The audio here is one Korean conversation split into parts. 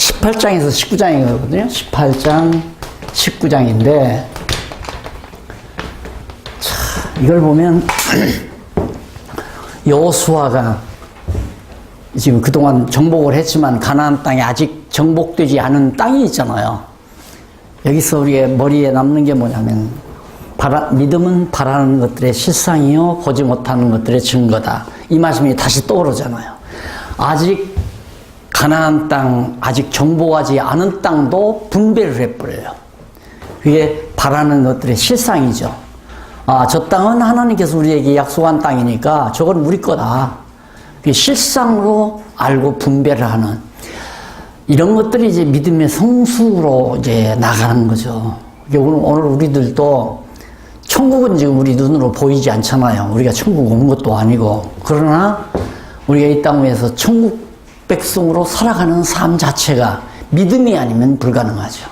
18장에서 19장이거든요. 18장, 19장인데, 자, 이걸 보면, 여호수아가 지금 그동안 정복을 했지만 가나안 땅에 아직 정복되지 않은 땅이 있잖아요. 여기서 우리의 머리에 남는 게 뭐냐면, 믿음은 바라는 것들의 실상이요, 보지 못하는 것들의 증거다. 이 말씀이 다시 떠오르잖아요. 아직 가나안 땅, 아직 정복하지 않은 땅도 분배를 해버려요. 그게 바라는 것들의 실상이죠. 아, 저 땅은 하나님께서 우리에게 약속한 땅이니까 저건 우리 거다. 그게 실상으로 알고 분배를 하는 이런 것들이 이제 믿음의 성숙으로 이제 나가는 거죠. 오늘 우리들도 천국은 지금 우리 눈으로 보이지 않잖아요. 우리가 천국 온 것도 아니고. 그러나 우리가 이 땅 위에서 천국 백성으로 살아가는 삶 자체가 믿음이 아니면 불가능하죠.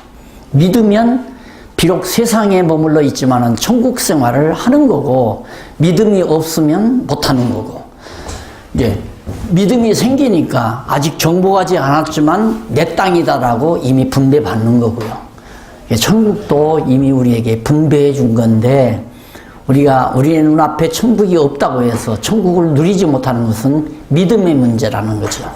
믿으면 비록 세상에 머물러 있지만은 천국 생활을 하는 거고, 믿음이 없으면 못하는 거고. 이제 믿음이 생기니까 아직 정복하지 않았지만 내 땅이다라고 이미 분배받는 거고요. 천국도 이미 우리에게 분배해 준 건데, 우리의 눈앞에 천국이 없다고 해서 천국을 누리지 못하는 것은 믿음의 문제라는 거죠.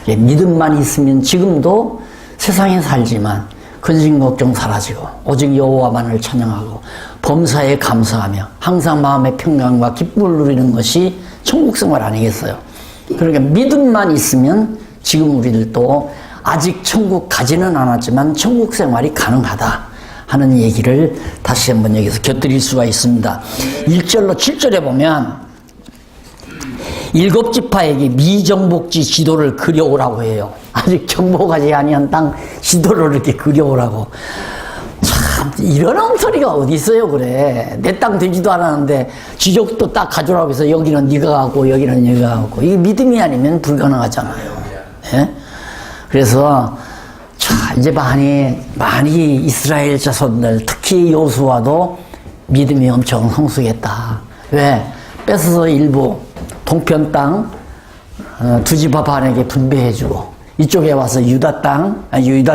믿음만 있으면 지금도 세상에 살지만 근심 걱정 사라지고 오직 여호와만을 찬양하고 범사에 감사하며 항상 마음의 평강과 기쁨을 누리는 것이 천국 생활 아니겠어요? 그러니까 믿음만 있으면 지금 우리들도 아직 천국 가지는 않았지만 천국 생활이 가능하다 하는 얘기를 다시 한번 여기서 곁들일 수가 있습니다. 1절로 7절에 보면 7지파에게 미정복지 지도를 그려오라고 해요. 아직 정복하지 아니한 땅 지도를 이렇게 그려오라고. 참, 이런 엉터리가 어디 있어요, 그래. 내 땅 되지도 않았는데 지적도 딱 가져오라고 해서 여기는 네가 가고 여기는 네가 가고. 이게 믿음이 아니면 불가능하잖아요. 예? 그래서 자, 이제 많이 이스라엘 자손들, 특히 여호수아도 믿음이 엄청 성숙했다. 왜? 뺏어서 일부 동편 땅 두 지파 반에게 분배해주고, 이쪽에 와서 유다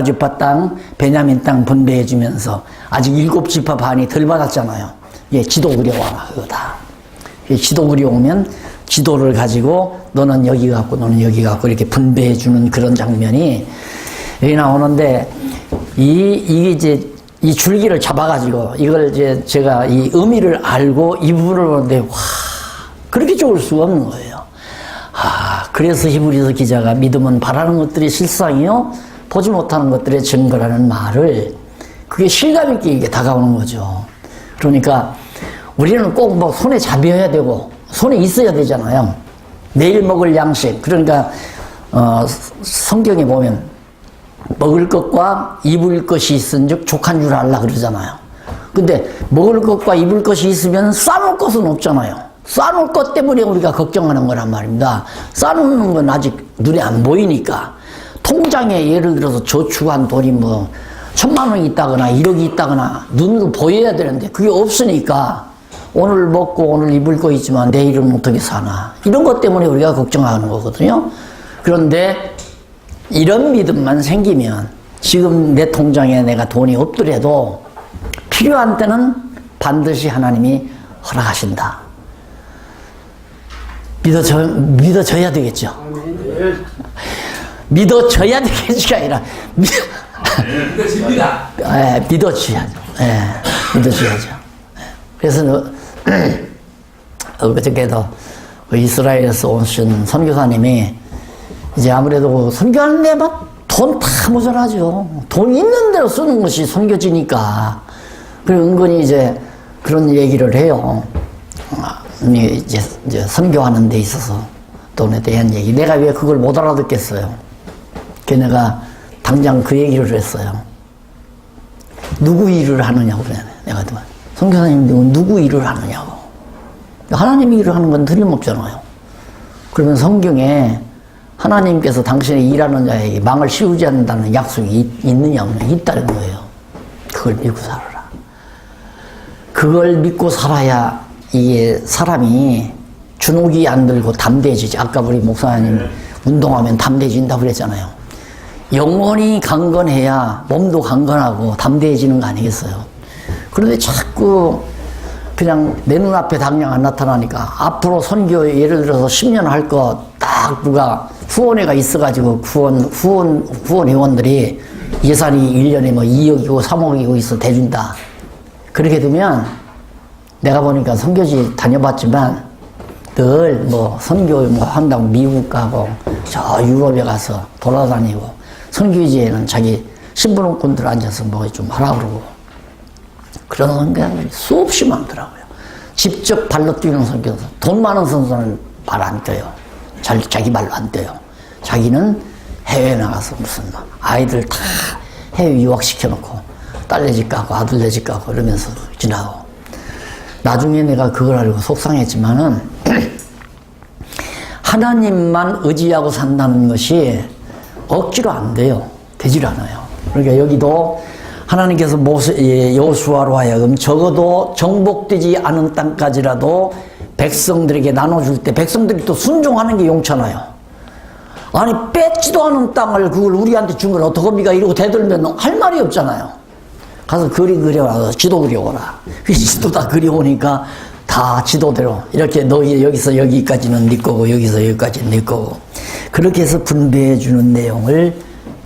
지파 땅, 베냐민 땅 분배해주면서 아직 7지파 반이 덜 받았잖아요. 예, 지도 그려와라, 그거다. 예, 지도 그려오면 지도를 가지고 너는 여기 갖고 너는 여기 갖고 이렇게 분배해주는 그런 장면이 여기 나오는데, 이게 이제 이 줄기를 잡아가지고 이걸 이제 제가 이 의미를 알고 이 부분을 보는데, 와, 그렇게 좋을 수가 없는 거예요. 아, 그래서 히브리서 기자가 믿음은 바라는 것들이 실상이요, 보지 못하는 것들의 증거라는 말을, 그게 실감 있게 이게 다가오는 거죠. 그러니까 우리는 꼭 뭐 손에 잡혀야 되고 손에 있어야 되잖아요. 내일 먹을 양식. 그러니까 성경에 보면 먹을 것과 입을 것이 있은즉 족한 줄 알라 그러잖아요. 근데 먹을 것과 입을 것이 있으면 싸놓을 것은 없잖아요. 싸놓을 것 때문에 우리가 걱정하는 거란 말입니다. 싸놓는 건 아직 눈에 안 보이니까. 통장에 예를 들어서 저축한 돈이 뭐 1,000만 원이 있다거나 1억이 있다거나 눈으로 보여야 되는데 그게 없으니까 오늘 먹고 오늘 입을 거 있지만 내일은 어떻게 사나, 이런 것 때문에 우리가 걱정하는 거거든요. 그런데 이런 믿음만 생기면 지금 내 통장에 내가 돈이 없더라도 필요한 때는 반드시 하나님이 허락하신다. 믿어져야 되겠죠. 믿어져야 되겠지가 아니라 믿어집니다. 믿어줘야죠. 믿어줘야죠. 그래서 그저께도 이스라엘에서 오신 선교사님이 이제 아무래도 선교하는데 막 돈 다 모자라죠. 돈 있는 대로 쓰는 것이 선교지니까. 그리고 은근히 이제 그런 얘기를 해요. 이제 선교하는 데 있어서 돈에 대한 얘기. 내가 왜 그걸 못 알아듣겠어요. 걔네가 당장 그 얘기를 했어요. 누구 일을 하느냐고 그래. 내가 선교사님들은 누구 일을 하느냐고. 하나님이 일을 하는 건 틀림없잖아요. 그러면 성경에 하나님께서 당신의 일하는 자에게 망을 씌우지 않는다는 약속이 있느냐 없느냐, 있다는 거예요. 그걸 믿고 살아라. 그걸 믿고 살아야 이게 사람이 주눅이 안 들고 담대해지지. 아까 우리 목사님 운동하면 담대해진다고 그랬잖아요. 영혼이 강건해야 몸도 강건하고 담대해지는 거 아니겠어요? 그런데 자꾸 그냥 내 눈앞에 당장 안 나타나니까 앞으로 선교 예를 들어서 10년 할 거 딱 누가 후원회가 있어가지고 후원 회원들이 예산이 1년에 뭐 2억이고 3억이고 있어 대준다. 그렇게 되면 내가 보니까 선교지 다녀봤지만 늘 뭐 선교 뭐 한다고 미국 가고 저 유럽에 가서 돌아다니고 선교지에는 자기 신부름꾼들 앉아서 뭐 좀 하라 그러고 그런 선교사들이 수없이 많더라고요. 직접 발로 뛰는 선교사. 돈 많은 선수는 말 안 떠요. 자기 말로 안 떠요. 자기는 해외에 나가서 무슨 아이들 다 해외 유학시켜놓고 딸 내 집 가고 아들 내 집 가고 이러면서 지나고 나중에 내가 그걸 알고 속상했지만은 하나님만 의지하고 산다는 것이 억지로 안 돼요. 되질 않아요. 그러니까 여기도 하나님께서 여호수아로 하여금 적어도 정복되지 않은 땅까지라도 백성들에게 나눠줄 때 백성들이 또 순종하는 게 용잖아요. 아니 뺏지도 않은 땅을 그걸 우리한테 준 걸 어떡합니까? 이러고 대들면 할 말이 없잖아요. 가서 그려와서 지도 그려오라. 그 지도 다 그려오니까 다 지도대로 이렇게 너희 여기서 여기까지는 네 거고 여기서 여기까지는 네 거고 그렇게 해서 분배해 주는 내용을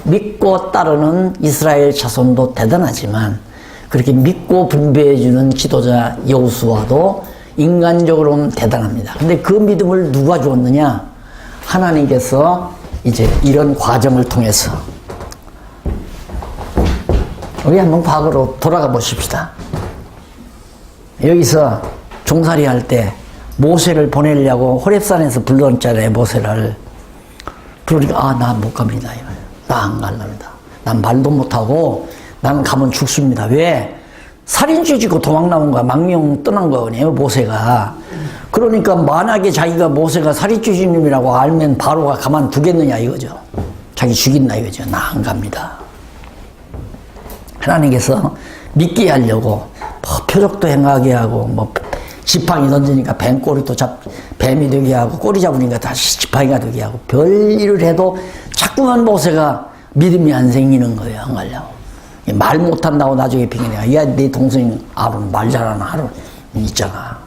믿고 따르는 이스라엘 자손도 대단하지만 그렇게 믿고 분배해 주는 지도자 여호수아도 인간적으로는 대단합니다. 근데 그 믿음을 누가 주었느냐? 하나님께서 이제 이런 과정을 통해서 우리 한번 과거로 돌아가 보십시다. 여기서 종살이 할 때 모세를 보내려고 호렙산에서 불렀잖아요. 모세를. 그러니까 나 못 갑니다. 나 안 갈랍니다. 난 말도 못하고 나는 가면 죽습니다. 왜? 살인죄 지고 도망 나온 거야. 망명 떠난 거네요. 모세가. 그러니까 만약에 자기가 모세가 살인죄주님이라고 알면 바로가 가만두겠느냐 이거죠. 자기 죽인다 이거죠. 나 안 갑니다. 하나님께서 믿게 하려고 뭐 표적도 행하게 하고 뭐 지팡이 던지니까 뱀꼬리도 뱀이 되게 하고 꼬리 잡으니까 다시 지팡이가 되게 하고 별일을 해도 자꾸만 모세가 믿음이 안 생기는 거예요. 안 가려고. 말 못한다고 나중에 핑계내가 야 내 동생 아론 말 잘하는 아론 있잖아.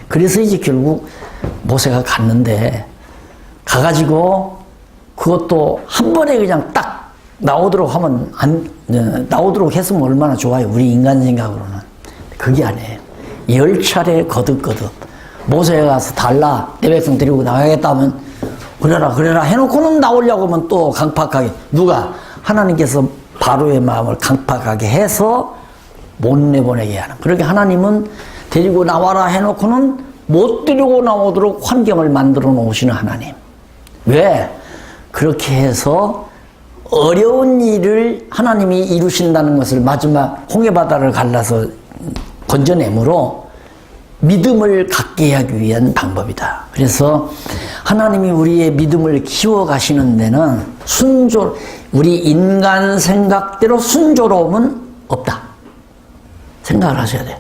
그래서 이제 결국 모세가 갔는데 가가지고 그것도 한 번에 그냥 딱 나오도록 하면 나오도록 했으면 얼마나 좋아요. 우리 인간 생각으로는. 그게 아니에요. 10차례 거듭거듭 모세가 가서 달라 내 백성 데리고 나가겠다 하면 그래라 해놓고는 나오려고 하면 또 강팍하게 누가 하나님께서 바로의 마음을 강팍하게 해서 못 내보내게 하는. 그렇게 하나님은 데리고 나와라 해놓고는 못 데리고 나오도록 환경을 만들어 놓으시는 하나님. 왜? 그렇게 해서 어려운 일을 하나님이 이루신다는 것을 마지막 홍해바다를 갈라서 건져내므로 믿음을 갖게 하기 위한 방법이다. 그래서 하나님이 우리의 믿음을 키워가시는 데는 우리 인간 생각대로 순조로움은 없다. 생각을 하셔야 돼요.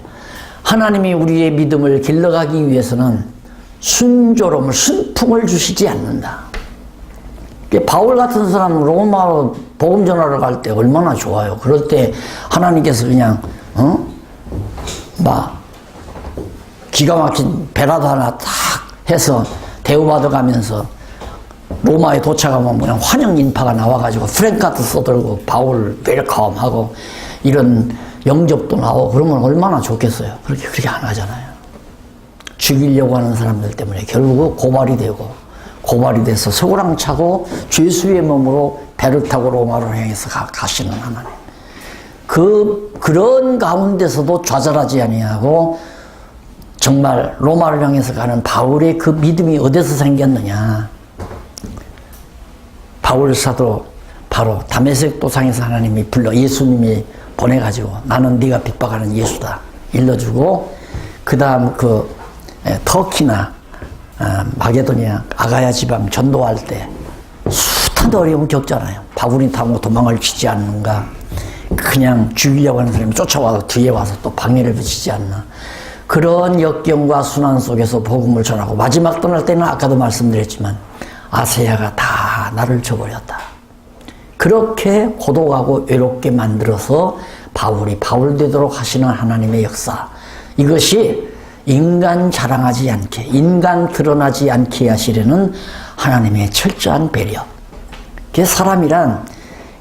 하나님이 우리의 믿음을 길러가기 위해서는 순조로움을, 순풍을 주시지 않는다. 바울 같은 사람은 로마로 복음 전하러 갈 때 얼마나 좋아요. 그럴 때 하나님께서 그냥 막 기가 막힌 배라도 하나 탁 해서 대우받아 가면서 로마에 도착하면 그냥 환영 인파가 나와가지고 프랭카드 써들고 바울 웰컴하고 이런 영접도 나오고 그러면 얼마나 좋겠어요. 그렇게 안 하잖아요. 죽이려고 하는 사람들 때문에 결국 고발이 돼서 서구랑 차고 죄수의 몸으로 배를 타고 로마로 향해서 가시는 하나님. 그런 가운데서도 좌절하지 아니하고 정말 로마를 향해서 가는 바울의 그 믿음이 어디서 생겼느냐. 바울 사도 바로 다메섹 도상에서 하나님이 예수님이 보내가지고 나는 네가 핍박하는 예수다 일러주고 그 다음 터키나 마게도니아 아가야 지방 전도할 때 숱한 어려움을 겪잖아요. 바울이 타고 도망을 치지 않는가. 그냥 죽이려고 하는 사람이 쫓아와서 뒤에 와서 또 방해를 붙이지 않나. 그런 역경과 순환 속에서 복음을 전하고 마지막 떠날 때는 아까도 말씀드렸지만 아세야가 다 나를 줘버렸다. 그렇게 고독하고 외롭게 만들어서 바울이 바울 되도록 하시는 하나님의 역사. 이것이 인간 자랑하지 않게, 인간 드러나지 않게 하시려는 하나님의 철저한 배려. 그 사람이란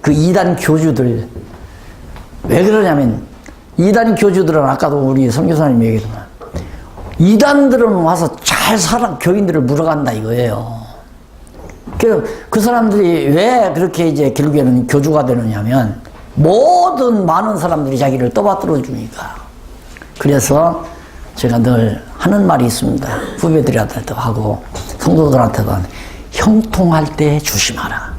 그 이단 교주들, 왜 그러냐면 이단 교주들은 아까도 우리 선교사님 얘기했지만 이단들은 와서 잘 살아 교인들을 물어간다 이거예요. 그 사람들이 왜 그렇게 이제 결국에는 교주가 되느냐면 모든 많은 사람들이 자기를 떠받들어 주니까. 그래서 제가 늘 하는 말이 있습니다. 후배들한테도 하고 성도들한테도 형통할 때 조심하라.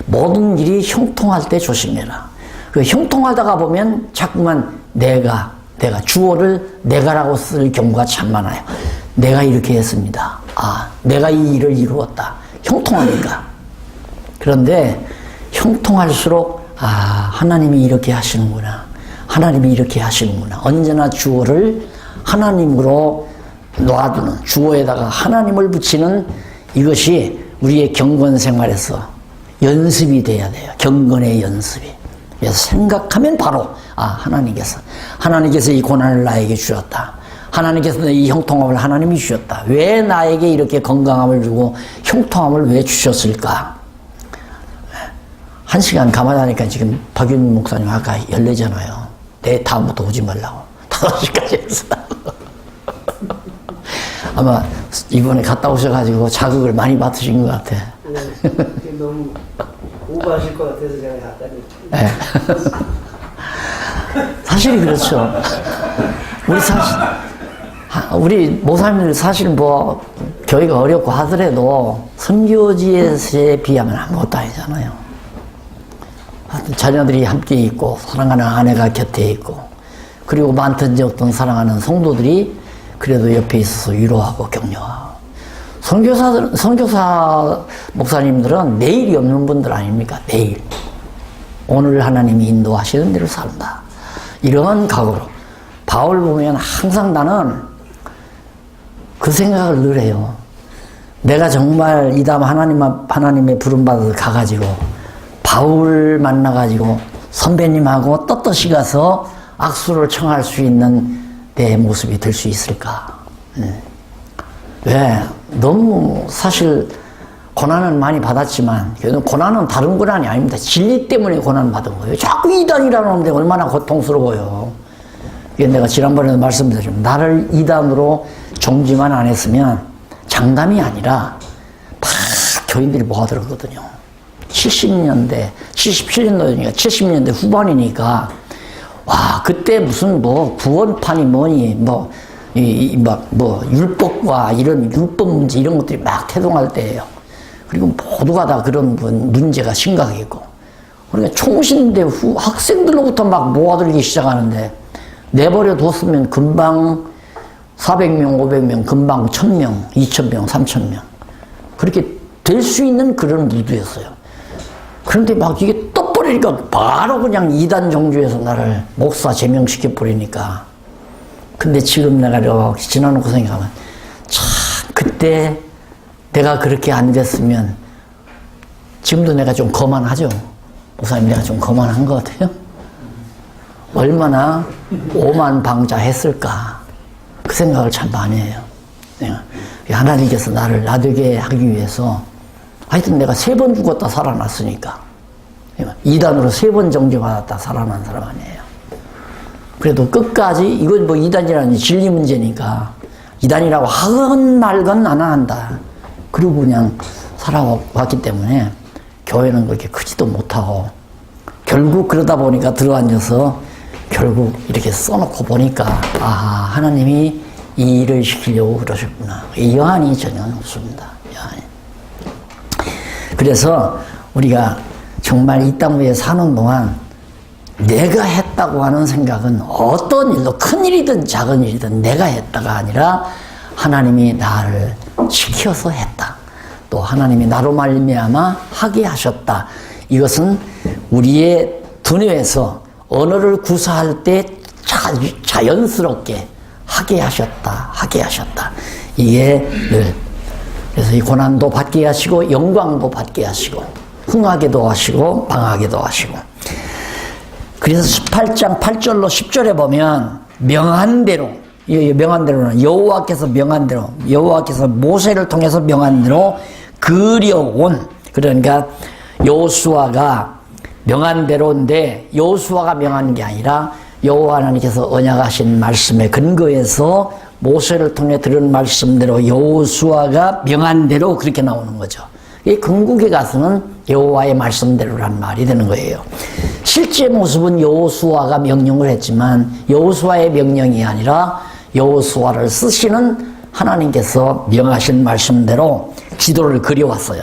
모든 일이 형통할 때 조심해라. 그 형통하다가 보면 자꾸만 내가 주어를 내가라고 쓸 경우가 참 많아요. 내가 이렇게 했습니다. 아, 내가 이 일을 이루었다. 형통하니까. 그런데 형통할수록 아, 하나님이 이렇게 하시는구나. 하나님이 이렇게 하시는구나. 언제나 주어를 하나님으로 놔두는, 주어에다가 하나님을 붙이는 이것이 우리의 경건 생활에서 연습이 돼야 돼요. 경건의 연습이. 그래서 생각하면 바로 아, 하나님께서 이 고난을 나에게 주셨다. 하나님께서 이 형통함을 하나님이 주셨다. 왜 나에게 이렇게 건강함을 주고 형통함을 왜 주셨을까? 1시간 가만히 하니까 지금 박윤 목사님 아까 열내잖아요. 내 다음부터 오지 말라고. 5시까지 했어. 아마 이번에 갔다 오셔가지고 자극을 많이 받으신 것 같아. 네, 너무 오버하실 것 같아서 제가 약간. 네. 사실이 그렇죠. 우리 모사님들 사실 뭐 교회가 어렵고 하더라도 선교지에 비하면 아무것도 아니잖아요. 자녀들이 함께 있고 사랑하는 아내가 곁에 있고 그리고 많든지 어떤 사랑하는 성도들이 그래도 옆에 있어서 위로하고 격려하고 선교사 목사님들은 내일이 없는 분들 아닙니까? 내일 오늘 하나님이 인도하시는 대로 산다. 이런 각오로 바울 보면 항상 나는 그 생각을 늘 해요. 내가 정말 이 다음 하나님의 부름받아서 가가지고 바울 만나가지고 선배님하고 떳떳이 가서 악수를 청할 수 있는 내 모습이 될 수 있을까? 왜? 너무 사실 고난은 많이 받았지만 고난은 다른 고난이 아닙니다. 진리 때문에 고난 받은 거예요. 자꾸 이단이라는 놈인데 얼마나 고통스러워요. 이게 내가 지난번에도 말씀드렸지만 나를 이단으로 정지만 안 했으면 장담이 아니라 막 교인들이 모아들었거든요. 70년대, 77년도니까 70년대 후반이니까 와 그때 무슨 뭐 구원판이 뭐니 뭐 율법과 이런 율법 문제 이런 것들이 막 태동할 때예요. 그리고 모두가 다 그런 문제가 심각했고 그러니까 총신대 후 학생들로부터 막 모아들기 시작하는데 내버려 뒀으면 금방 400명, 500명, 금방 1000명, 2000명, 3000명 그렇게 될 수 있는 그런 무드였어요. 그런데 막 이게 떠버리니까 바로 그냥 이단 정주에서 나를 목사 제명시켜 버리니까 근데 지금 내가 이렇게 지나놓고 생각하면 참 그때 내가 그렇게 안 됐으면 지금도 내가 좀 거만하죠. 목사님 내가 좀 거만한 것 같아요. 얼마나 오만방자했을까 그 생각을 참 많이 해요. 하나님께서 나를 나되게 하기 위해서 하여튼 내가 3번 죽었다 살아났으니까 이단으로 3번 정죄받았다 살아난 사람 아니에요. 그래도 끝까지 이건 뭐 이단이라는 진리 문제니까 이단이라고 하건 말건 안 한다. 그리고 그냥 살아왔기 때문에 교회는 그렇게 크지도 못하고 결국 그러다 보니까 들어앉아서 결국 이렇게 써놓고 보니까 아 하나님이 이 일을 시키려고 그러셨구나. 여한이 전혀 없습니다. 여한이. 그래서 우리가 정말 이 땅 위에 사는 동안 내가 했다고 하는 생각은 어떤 일도 큰 일이든 작은 일이든 내가 했다가 아니라 하나님이 나를 시켜서 했다. 또 하나님이 나로 말미암아 하게 하셨다. 이것은 우리의 두뇌에서 언어를 구사할 때 자연스럽게 하게 하셨다. 이게 늘 그래서 이 고난도 받게 하시고 영광도 받게 하시고 흥하게도 하시고 망하게도 하시고. 그래서 18장 8절로 10절에 보면 명한 대로, 명한 대로는 여호와께서 명한 대로, 여호와께서 모세를 통해서 명한 대로 그려온, 그러니까 여호수아가 명한 대로인데 여호수아가 명한 게 아니라 여호와 하나님께서 언약하신 말씀에 근거해서 모세를 통해 들은 말씀대로 여호수아가 명한 대로 그렇게 나오는 거죠. 이 궁극에 가서는 여호와의 말씀대로란 말이 되는 거예요. 실제 모습은 여호수아가 명령을 했지만 여호수아의 명령이 아니라 여호수아를 쓰시는 하나님께서 명하신 말씀대로 지도를 그려왔어요.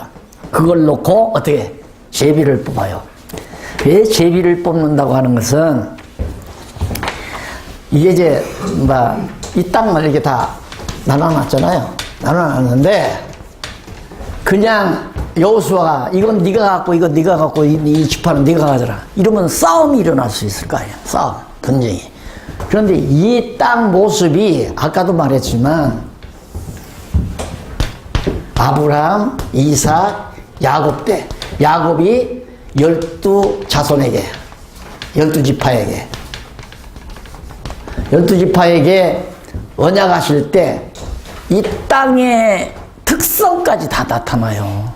그걸 놓고 어떻게 제비를 뽑아요. 왜 제비를 뽑는다고 하는 것은 이게 이제 이 땅을 이렇게 다 나눠놨잖아요. 나눠놨는데 그냥 여호수아가 이건 네가 갖고 이건 네가 갖고 이 지파는 네가 가져라 이러면 싸움이 일어날 수 있을 거 아니에요. 싸움, 전쟁이. 그런데 이 땅 모습이 아까도 말했지만 아브라함, 이삭, 야곱 때 야곱이 12자손에게 12지파에게 12지파에게 언약하실 때 이 땅의 특성까지 다 나타나요.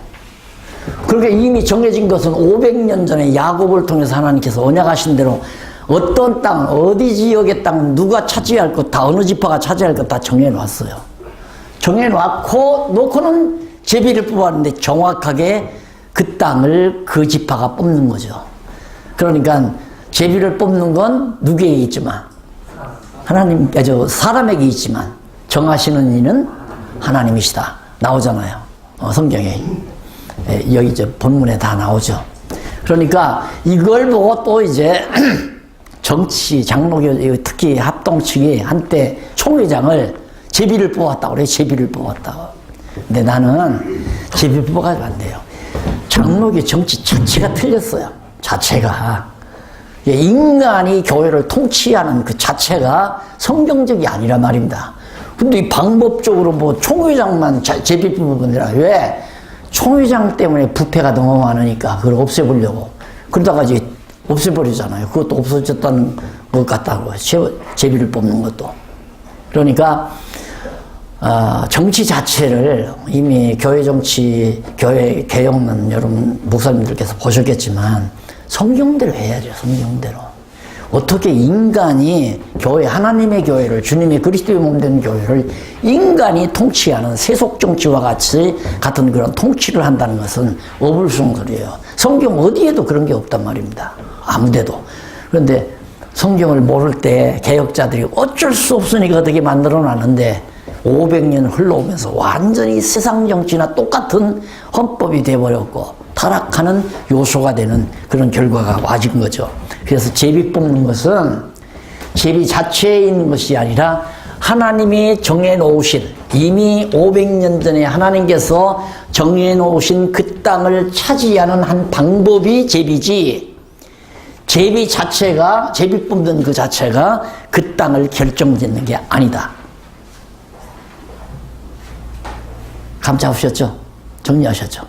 그러니까 이미 정해진 것은 500년 전에 야곱을 통해서 하나님께서 언약하신 대로 어떤 땅, 어디 지역의 땅, 누가 차지할 것, 다 어느 지파가 차지할 것 다 정해놨어요. 놓고는 제비를 뽑았는데 정확하게 그 땅을 그 지파가 뽑는 거죠. 그러니까 제비를 뽑는 건 누구에게 있지만 사람에게 있지만 정하시는 이는 하나님이시다. 나오잖아요. 성경에. 여기 본문에 다 나오죠. 그러니까 이걸 보고 또 이제 정치, 장로교, 특히 합동측이 한때 총회장을 제비를 뽑았다고 그래요. 제비를 뽑았다고. 근데 나는 제비 뽑아가지고 안 돼요. 장로교 정치 자체가 틀렸어요. 자체가. 인간이 교회를 통치하는 그 자체가 성경적이 아니란 말입니다. 근데 이 방법적으로 뭐 총회장만 제비 뽑은 건데 왜? 총회장 때문에 부패가 너무 많으니까 그걸 없애보려고. 그러다가 이제 없애버리잖아요. 그것도 없어졌다는 것 같다고. 제비를 뽑는 것도. 그러니까, 정치 자체를 이미 교회 정치, 교회 개혁론 여러분 목사님들께서 보셨겠지만 성경대로 해야죠. 성경대로. 어떻게 인간이 교회, 하나님의 교회를, 주님의 그리스도의 몸된 교회를 인간이 통치하는 세속 정치와 같은 그런 통치를 한다는 것은 어불성설이에요. 성경 어디에도 그런 게 없단 말입니다. 아무데도. 그런데 성경을 모를 때 개혁자들이 어쩔 수 없으니까 어떻게 만들어 놨는데 500년 흘러오면서 완전히 세상 정치나 똑같은 헌법이 되어버렸고 타락하는 요소가 되는 그런 결과가 와진 거죠. 그래서 제비 뽑는 것은 제비 자체에 있는 것이 아니라 하나님이 정해놓으신, 이미 500년 전에 하나님께서 정해놓으신 그 땅을 차지하는 한 방법이 제비지, 제비 자체가, 제비 뽑는 그 자체가 그 땅을 결정짓는 게 아니다. 감 잡으셨죠? 정리하셨죠?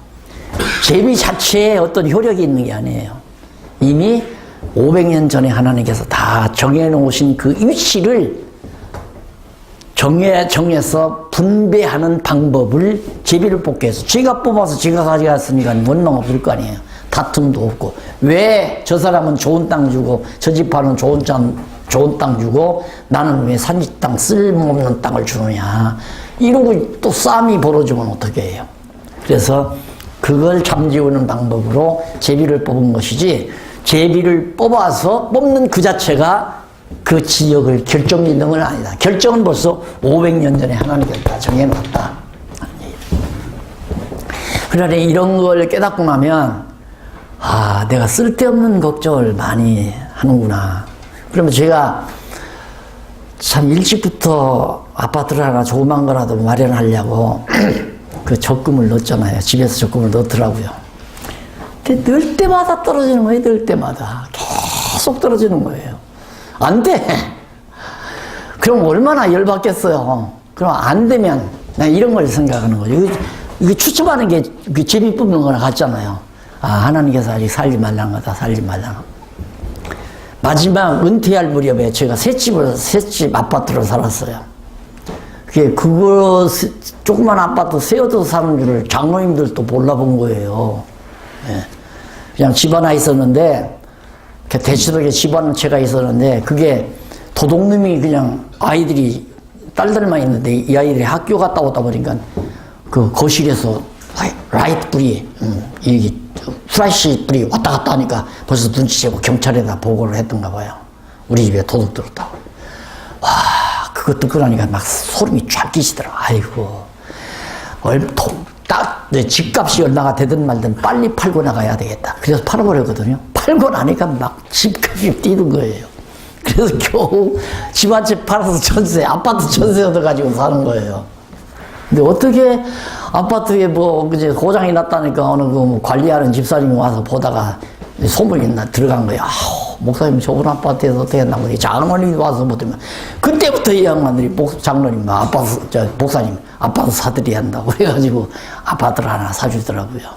제비 자체에 어떤 효력이 있는 게 아니에요. 이미 500년 전에 하나님께서 다 정해놓으신 그 위치를 정해서 분배하는 방법을 제비를 뽑게 해서 제가 뽑아서 제가 가져갔으니까 원망 없을 거 아니에요. 다툼도 없고. 왜 저 사람은 좋은 땅 주고 저 지파는 좋은 땅 주고 나는 왜 산지 땅 쓸모없는 땅을 주느냐. 이러고 또 싸움이 벌어지면 어떻게 해요. 그래서 그걸 잠재우는 방법으로 제비를 뽑은 것이지 제비를 뽑아서 뽑는 그 자체가 그 지역을 결정짓는 건 아니다. 결정은 벌써 500년 전에 하나님께서 다 정해놨다. 그러니 이런 걸 깨닫고 나면 내가 쓸데없는 걱정을 많이 하는구나. 그러면 제가 참 일찍부터 아파트를 하나 조그만 거라도 마련하려고 그 적금을 넣었잖아요. 집에서 적금을 넣더라고요. 근데 넣을 때마다 떨어지는 거예요. 넣을 때마다. 계속 떨어지는 거예요. 안 돼. 그럼 얼마나 열받겠어요. 그럼 안 되면 나 이런 걸 생각하는 거죠. 이게 추첨하는 게 제비 뽑는 거랑 같잖아요. 하나님께서 아직 살지 말라는 거다, 살지 말라는 거. 마지막 은퇴할 무렵에 제가 셋집 아파트를 살았어요. 그거 조그만 아파트 세어도 사는 줄을 장로님들도 몰라본 거예요. 예. 그냥 집 하나 있었는데, 대치동에 집 한 채가 있었는데, 그게 도둑놈이 그냥 아이들이, 딸들만 있는데, 이 아이들이 학교 갔다 오다 보니까, 그 거실에서 라이트 불이, 이 플래시 불이 왔다 갔다 하니까 벌써 눈치채고 경찰에다 보고를 했던가 봐요. 우리 집에 도둑 들었다고. 와, 그거 듣고 나니까 막 소름이 쫙 끼시더라고. 아이고, 집값이 얼마가 되든 말든 빨리 팔고 나가야 되겠다. 그래서 팔아버렸거든요. 팔고 나니까 막 집값이 뛰는 거예요. 그래서 겨우 집 한 채 팔아서 전세, 아파트 전세 얻어가지고 사는 거예요. 근데 어떻게 아파트에 그제 고장이 났다니까 어느 그 관리하는 집사님이 와서 보다가 소문이 들어간 거예요. 목사님 좁은 아파트에서 어떻게 했나 보니 장로님이 와서 보더면 그때부터 이 양반들이 장로님 목사님 아파트 사드려야 한다고 그래가지고 아파트를 하나 사주더라고요.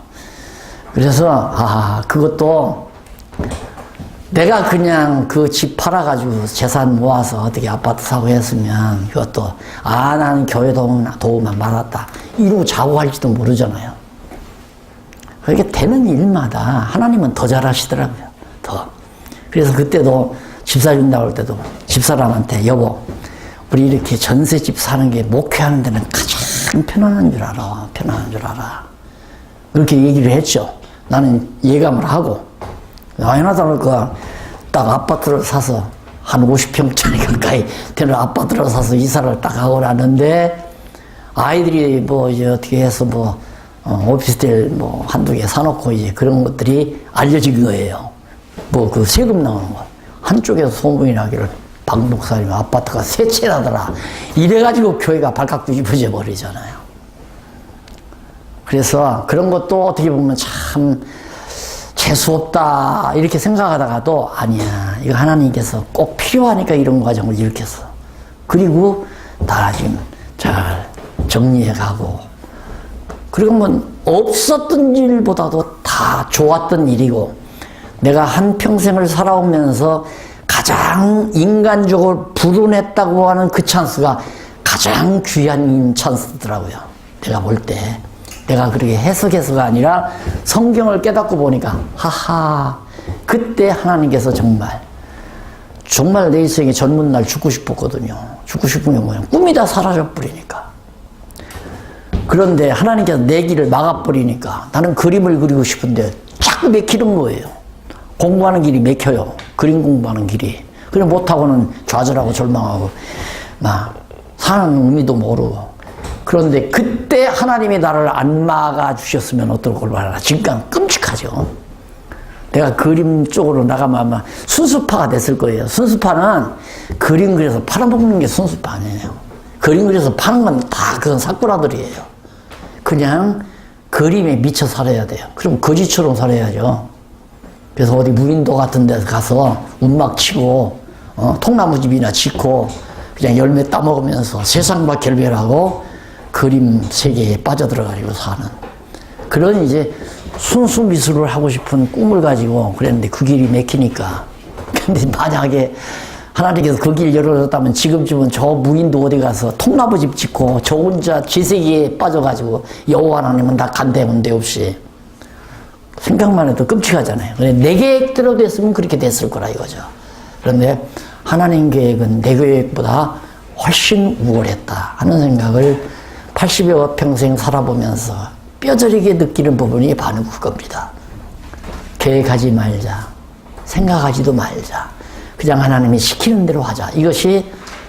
그래서 그것도 내가 그냥 그 집 팔아가지고 재산 모아서 어떻게 아파트 사고 했으면 그것도 나는 교회 도움만 받았다 이러고 자고할지도 모르잖아요. 그렇게 되는 일마다 하나님은 더 잘하시더라고요. 더. 그래서 그때도 집사 준다고 할 때도 집사람한테 여보 우리 이렇게 전세집 사는 게 목회하는 데는 가장 편안한 줄 알아. 편안한 줄 알아. 그렇게 얘기를 했죠. 나는 예감을 하고 당연하다 그러니까 딱 아파트를 사서 한 50평짜리 가까이 되는 아파트를 사서 이사를 딱 하고 나는데 아이들이 이제 어떻게 해서 오피스텔 한두 개 사놓고 이제 그런 것들이 알려진 거예요. 그 세금 나오는 거. 한쪽에서 소문이 나기를 박 목사님 아파트가 세 채라더라. 이래가지고 교회가 발칵 뒤집어져 버리잖아요. 그래서 그런 것도 어떻게 보면 참 재수없다 이렇게 생각하다가도 아니야. 이거 하나님께서 꼭 필요하니까 이런 과정을 일으켰어. 그리고 다 지금 잘 정리해가고 그리고 없었던 일보다도 다 좋았던 일이고 내가 한평생을 살아오면서 가장 인간적으로 불운했다고 하는 그 찬스가 가장 귀한 찬스더라고요. 내가 볼 때. 내가 그렇게 해석해서가 아니라 성경을 깨닫고 보니까 그때 하나님께서 정말 내 인생의 젊은 날 죽고 싶었거든요. 죽고 싶은 게 뭐냐. 꿈이 다 사라져버리니까. 그런데 하나님께서 내 길을 막아버리니까 나는 그림을 그리고 싶은데 자꾸 막히는 거예요. 공부하는 길이 막혀요. 그림 공부하는 길이. 그래 못하고는 좌절하고 절망하고 사는 의미도 모르고. 그런데 그때 하나님이 나를 안 막아주셨으면 어떨 걸 말하나. 지금 끔찍하죠. 내가 그림 쪽으로 나가면 아마 순수파가 됐을 거예요. 순수파는 그림 그려서 팔아먹는 게 순수파 아니에요. 그림 그려서 파는 건 다 그건 사꾸라들이에요. 그냥 그림에 미쳐 살아야 돼요. 그럼 거지처럼 살아야죠. 그래서 어디 무인도 같은 데 가서 움막 치고 통나무집이나 짓고 그냥 열매 따먹으면서 세상과 결별하고 그림 세계에 빠져들어가지고 사는 그런 이제 순수 미술을 하고 싶은 꿈을 가지고 그랬는데 그 길이 막히니까. 근데 만약에 하나님께서 그 길 열어줬다면 지금쯤은 저 무인도 어디 가서 통나무집 짓고 저 혼자 제 세계에 빠져가지고 여호와 하나님은 다 간대문 데 없이 생각만 해도 끔찍하잖아요. 내 계획대로 됐으면 그렇게 됐을 거라 이거죠. 그런데 하나님 계획은 내 계획보다 훨씬 우월했다 하는 생각을 80여 평생 살아보면서 뼈저리게 느끼는 부분이 바로 그겁니다. 계획하지 말자. 생각하지도 말자. 그냥 하나님이 시키는 대로 하자. 이것이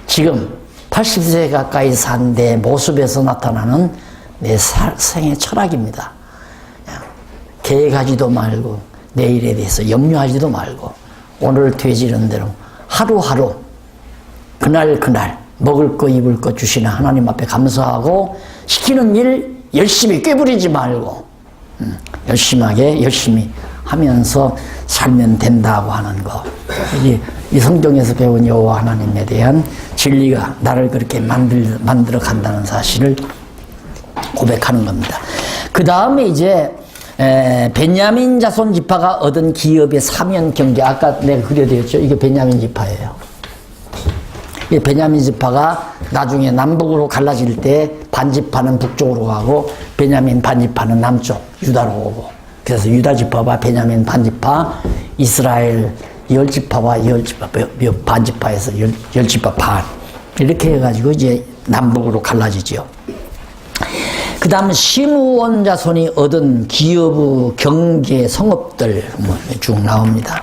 지금 80세 가까이 산 내 모습에서 나타나는 내 생의 철학입니다. 계획하지도 말고 내일에 대해서 염려하지도 말고 오늘 되지는 대로 하루하루 그날 먹을 거 입을 거 주시는 하나님 앞에 감사하고 시키는 일 열심히 꾀부리지 말고 열심히 하면서 살면 된다고 하는 거. 이 성경에서 배운 여호와 하나님에 대한 진리가 나를 그렇게 만들어 간다는 사실을 고백하는 겁니다. 그 다음에 이제 베냐민 자손 지파가 얻은 기업의 사면 경계, 아까 내가 그려드렸죠. 이게 베냐민 지파예요. 이 베냐민 지파가 나중에 남북으로 갈라질 때 반지파는 북쪽으로 가고 베냐민 반지파는 남쪽 유다로 오고, 그래서 유다 지파와 베냐민 반지파, 이스라엘 열지파와 열지파 반지파에서 열지파 반, 이렇게 해가지고 이제 남북으로 갈라지죠. 그 다음 시므온 자손이 얻은 기업의 경계 성읍들 쭉 나옵니다.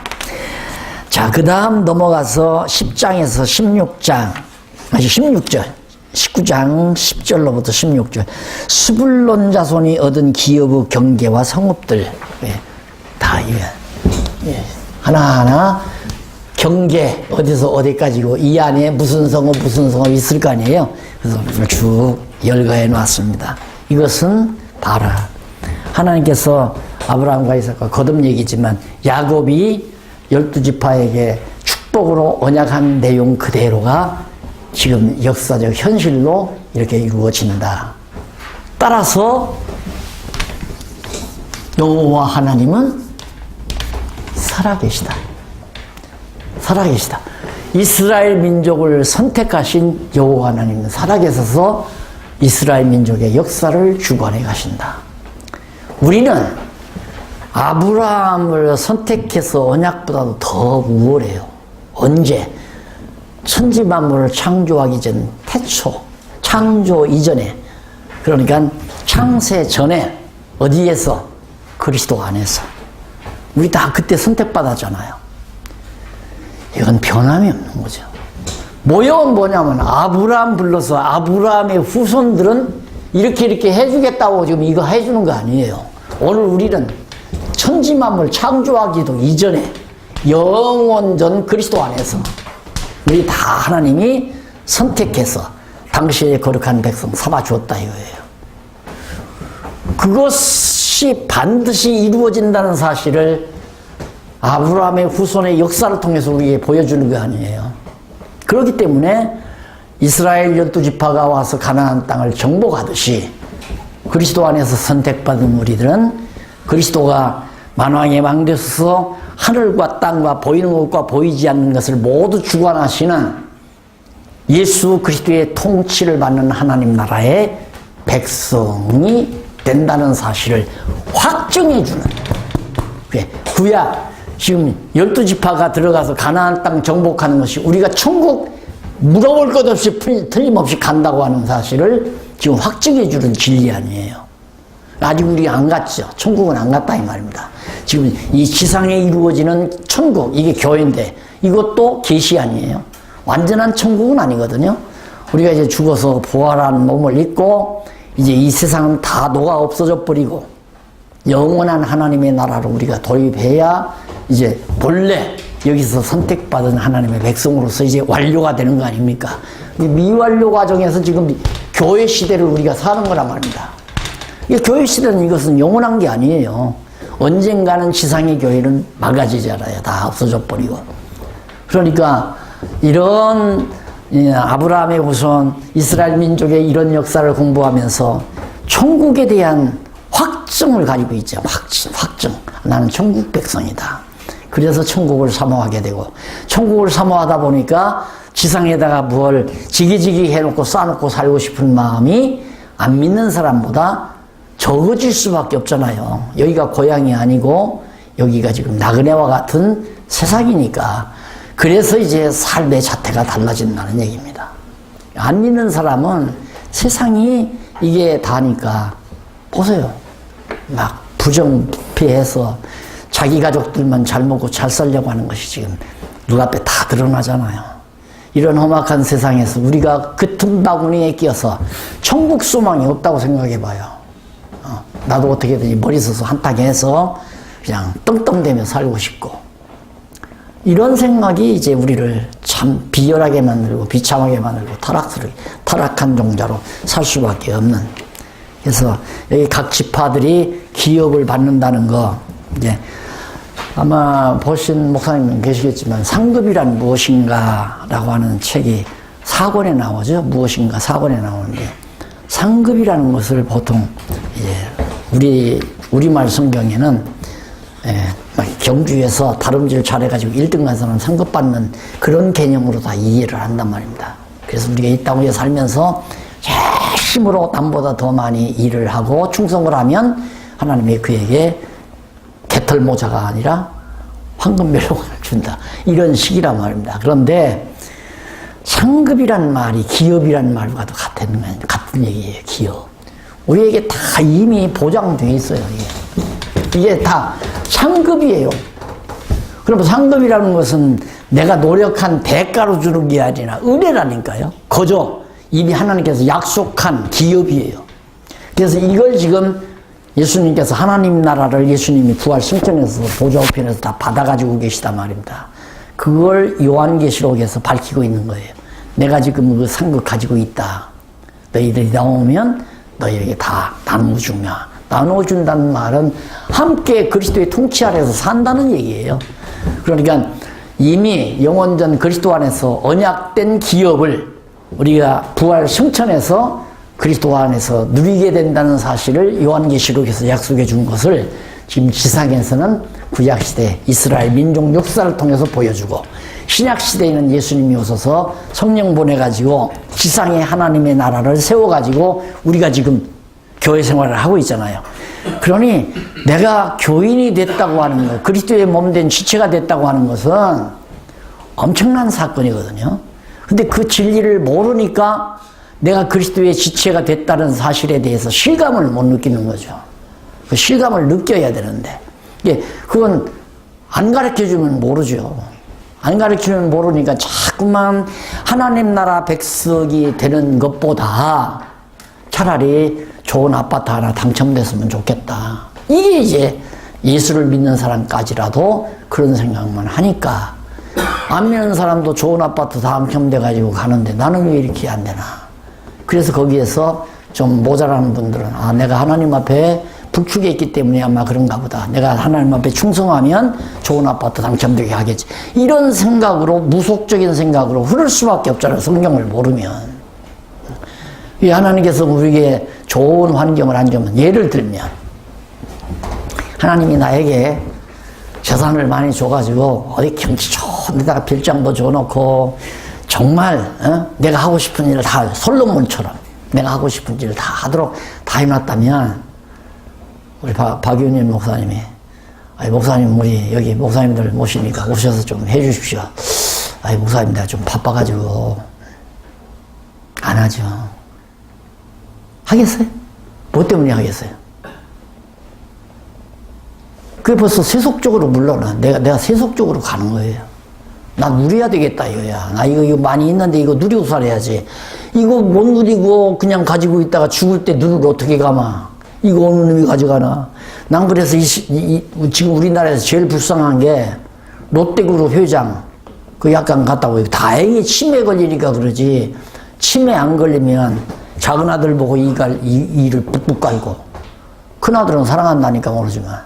자, 그 다음 넘어가서 10장에서 16장, 19장 10절로부터 16절. 스불론 자손이 얻은 기업의 경계와 성읍들, 다 하나하나 경계, 어디서 어디까지고, 이 안에 무슨 성읍 있을 거 아니에요. 그래서 쭉 열거해 놨습니다. 이것은 봐라. 하나님께서 아브라함과 이삭과 거듭 얘기지만 야곱이 12지파에게 축복으로 언약한 내용 그대로가 지금 역사적 현실로 이렇게 이루어진다. 따라서 여호와 하나님은 살아계시다. 살아계시다. 이스라엘 민족을 선택하신 여호와 하나님은 살아계셔서 이스라엘 민족의 역사를 주관해 가신다. 우리는 아브라함을 선택해서 언약보다도 더 우월해요. 언제? 천지만물을 창조하기 전 태초, 창조 이전에, 그러니까 창세 전에 어디에서? 그리스도 안에서. 우리 다 그때 선택받았잖아요. 이건 변함이 없는 거죠. 모형은 뭐냐면 아브라함 불러서 아브라함의 후손들은 이렇게 해주겠다고 지금 이거 해주는 거 아니에요. 오늘 우리는 천지만물 창조하기도 이전에 영원전 그리스도 안에서 우리 다 하나님이 선택해서 당시에 거룩한 백성 삼아 주었다 이거예요. 그것이 반드시 이루어진다는 사실을 아브라함의 후손의 역사를 통해서 우리에게 보여주는 거 아니에요. 그렇기 때문에 이스라엘 12지파가 와서 가나안 땅을 정복하듯이 그리스도 안에서 선택받은 우리들은 그리스도가 만왕의 왕 되셔서 하늘과 땅과 보이는 것과 보이지 않는 것을 모두 주관하시는 예수 그리스도의 통치를 받는 하나님 나라의 백성이 된다는 사실을 확증해 주는, 구약 지금 12지파가 들어가서 가나안 땅 정복하는 것이 우리가 천국 물어볼 것 없이 틀림없이 간다고 하는 사실을 지금 확증해 주는 진리 아니에요. 아직 우리 안 갔죠. 천국은 안 갔다 이 말입니다. 지금 이 지상에 이루어지는 천국, 이게 교회인데 이것도 계시 아니에요. 완전한 천국은 아니거든요. 우리가 이제 죽어서 부활한 몸을 입고 이제 이 세상은 다 녹아 없어져 버리고 영원한 하나님의 나라로 우리가 도입해야 이제 본래 여기서 선택받은 하나님의 백성으로서 이제 완료가 되는 거 아닙니까? 미완료 과정에서 지금 교회 시대를 우리가 사는 거란 말입니다. 교회 시대는 이것은 영원한 게 아니에요. 언젠가는 지상의 교회는 망가지잖아요. 다 없어져 버리고. 그러니까 이런 아브라함의 후손 이스라엘 민족의 이런 역사를 공부하면서 천국에 대한 확증을 가지고 있죠. 확증. 나는 천국 백성이다. 그래서 천국을 사모하게 되고, 천국을 사모하다 보니까 지상에다가 뭘 지기지기 해놓고 쌓아놓고 살고 싶은 마음이 안 믿는 사람보다 적어질 수밖에 없잖아요. 여기가 고향이 아니고 여기가 지금 나그네와 같은 세상이니까. 그래서 이제 삶의 자태가 달라진다는 얘기입니다. 안 믿는 사람은 세상이 이게 다니까 보세요. 막 부정부패해서 자기 가족들만 잘 먹고 잘 살려고 하는 것이 지금 눈앞에 다 드러나잖아요. 이런 험악한 세상에서 우리가 그 틈바구니에 끼어서 천국 소망이 없다고 생각해 봐요. 나도 어떻게든 머리 써서 한탕 해서 그냥 떵떵대며 살고 싶고, 이런 생각이 이제 우리를 참 비열하게 만들고 비참하게 만들고 타락한 종자로 살 수밖에 없는. 그래서 여기 각 지파들이 기업을 받는다는 거, 이제 아마 보신 목사님 계시겠지만 상급이란 무엇인가 라고 하는 책이 4권에 나오죠. 무엇인가 4권에 나오는데, 상급이라는 것을 보통 이제 우리 우리말 성경에는 경주에서 다름질 잘해가지고 1등 간 사람 상급 받는 그런 개념으로 다 이해를 한단 말입니다. 그래서 우리가 이 땅에 살면서 힘으로 남보다 더 많이 일을 하고 충성을 하면 하나님이 그에게 개털 모자가 아니라 황금 멸류관을 준다. 이런 식이란 말입니다. 그런데 상급이란 말이 기업이란 말과도 같은 얘기예요. 기업. 우리에게 다 이미 보장되어 있어요. 이게 다 상급이에요. 그럼 상급이라는 것은 내가 노력한 대가로 주는 게 아니라 은혜라니까요. 그저 이미 하나님께서 약속한 기업이에요. 그래서 이걸 지금 예수님께서 하나님 나라를 예수님이 부활 승천에서 보좌 우편에서 다 받아가지고 계시단 말입니다. 그걸 요한계시록에서 밝히고 있는 거예요. 내가 지금 그 상급 가지고 있다. 너희들이 나오면 너희에게 다 나눠주며. 나눠준다는 말은 함께 그리스도의 통치 아래서 산다는 얘기예요. 그러니까 이미 영원전 그리스도 안에서 언약된 기업을 우리가 부활 승천에서 그리스도 안에서 누리게 된다는 사실을 요한계시록에서 약속해 준 것을 지금 지상에서는 구약시대 이스라엘 민족 역사를 통해서 보여주고, 신약시대에는 예수님이 오셔서 성령 보내가지고 지상에 하나님의 나라를 세워가지고 우리가 지금 교회 생활을 하고 있잖아요. 그러니 내가 교인이 됐다고 하는 것, 그리스도의 몸된 지체가 됐다고 하는 것은 엄청난 사건이거든요. 근데 그 진리를 모르니까 내가 그리스도의 지체가 됐다는 사실에 대해서 실감을 못 느끼는 거죠. 그 실감을 느껴야 되는데, 그건 안 가르쳐주면 모르죠. 안 가르치면 모르니까 자꾸만 하나님 나라 백성이 되는 것보다 차라리 좋은 아파트 하나 당첨됐으면 좋겠다. 이게 이제 예수를 믿는 사람까지라도 그런 생각만 하니까, 안 믿는 사람도 좋은 아파트 당첨돼가지고 가는데 나는 왜 이렇게 안 되나. 그래서 거기에서 좀 모자라는 분들은 내가 하나님 앞에 불축에 있기 때문에 아마 그런가 보다. 내가 하나님 앞에 충성하면 좋은 아파트 당첨되게 하겠지. 이런 생각으로, 무속적인 생각으로 흐를 수밖에 없잖아요. 성경을 모르면. 하나님께서 우리에게 좋은 환경을 안 주면, 예를 들면 하나님이 나에게 재산을 많이 줘가지고 어디 경치 좋은 데다가 빌장도 줘놓고 정말 내가 하고 싶은 일을 다, 솔로몬처럼 내가 하고 싶은 일을 다 하도록 다 해놨다면, 우리 박윤인 목사님이 목사님 우리 여기 목사님들 모시니까 오셔서 좀 해주십시오. 목사님 내가 좀 바빠가지고 안 하죠. 하겠어요? 뭐 때문에 하겠어요? 그게 벌써 세속적으로 물러나. 내가 세속적으로 가는 거예요. 나 누려야 되겠다 이거야. 나 이거 많이 있는데 이거 누리고 살아야지. 이거 못 누리고 그냥 가지고 있다가 죽을 때 눈을 어떻게 감아? 이거 어느 놈이 가져가나? 난 그래서 지금 우리나라에서 제일 불쌍한 게 롯데그룹 회장 그 약간 갔다고. 다행히 치매 걸리니까 그러지. 치매 안 걸리면 작은 아들 보고 이를 북북 깔고, 큰 아들은 사랑한다니까 모르지만,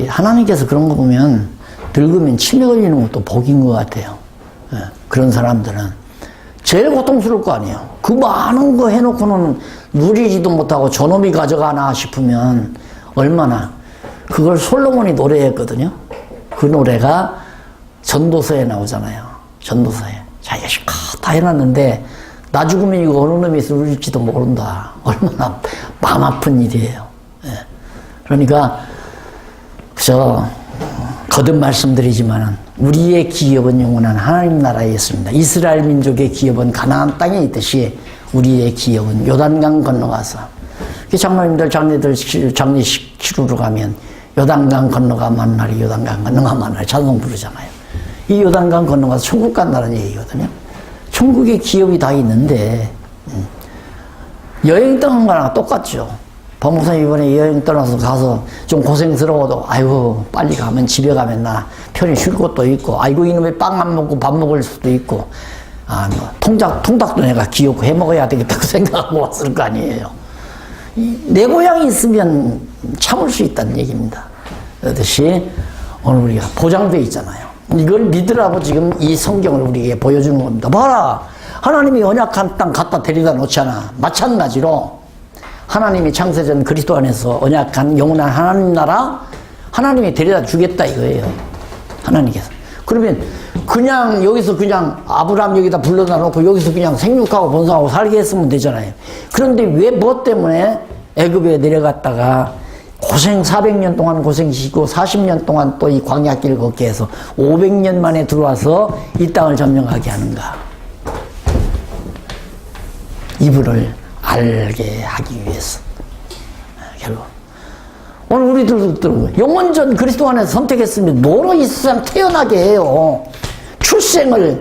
하나님께서 그런 거 보면 늙으면 치매 걸리는 것도 복인 것 같아요. 그런 사람들은 제일 고통스러울 거 아니에요. 그 많은 거 해놓고는 누리지도 못하고 저놈이 가져가나 싶으면 얼마나. 그걸 솔로몬이 노래했거든요. 그 노래가 전도서에 나오잖아요. 전도서에 자기가 실컷 다 해놨는데 나 죽으면 이거 어느 놈이 누릴지도 모른다. 얼마나 마음 아픈 일이에요. 그러니까 거듭 말씀드리지만 우리의 기업은 영원한 하나님 나라에 있습니다. 이스라엘 민족의 기업은 가나안 땅에 있듯이 우리의 기업은 요단강 건너가서, 장로님들 장례식 치르러 가면 요단강 건너가 만나리, 요단강 건너가 만나리 찬송 부르잖아요. 이 요단강 건너가서 천국 간다는 얘기거든요. 천국의 기업이 다 있는데 여행 떠난 거랑 똑같죠. 박 목사님 이번에 여행 떠나서 가서 좀 고생스러워도 아이고 빨리 가면 집에 가면 나 편히 쉴 곳도 있고, 아이고 이놈의 빵 안 먹고 밥 먹을 수도 있고, 통닭도 내가 기어고 해 먹어야 되겠다고 생각하고 왔을 거 아니에요. 내 고향이 있으면 참을 수 있다는 얘기입니다. 그렇듯이 오늘 우리가 보장되어 있잖아요. 이걸 믿으라고 지금 이 성경을 우리에게 보여주는 겁니다. 봐라, 하나님이 언약한 땅 갖다 데려다 놓잖아. 마찬가지로 하나님이 창세전 그리스도 안에서 언약한 영원한 하나님 나라 하나님이 데려다 주겠다 이거예요. 하나님께서. 그러면 그냥 여기서 그냥 아브라함 여기다 불러다 놓고 여기서 그냥 생육하고 번성하고 살게 했으면 되잖아요. 그런데 왜 뭐 때문에 애굽에 내려갔다가 고생 400년 동안 고생시키고 40년 동안 또 이 광야길을 걷게 해서 500년 만에 들어와서 이 땅을 점령하게 하는가? 이분을 알게 하기 위해서. 결국 오늘 우리들도 영원전 그리스도 안에서 선택했으면 뭐로 이 세상 태어나게 해요. 출생을